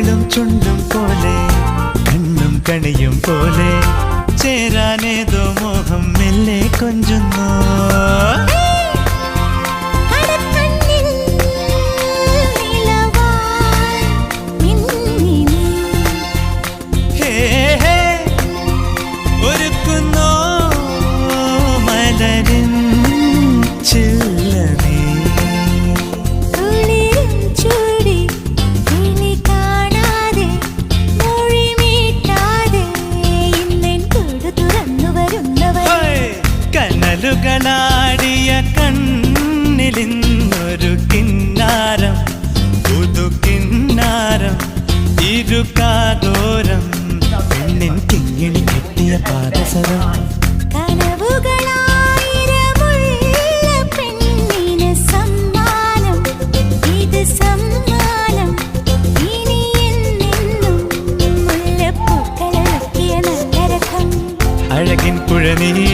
കവിളും ചുണ്ടും പോലെ കണ്ണും കണിയും പോലെ ചേരാനേതോ മോഹം മെല്ലെ കൊഞ്ചുന്നു. ഒരുക്കുന്നോ മലരിൻ ചില്ലനേ കനലുകളാടിയ കണ്ണിലിന്നൊരു കിന്നാരം പുതു കിന്നാരം ഇരുകാതോരം പെണ്ണിൻ കിങ്ങിണി കെട്ടിയ പാദസരം അഴകിൻ പുഴ നീ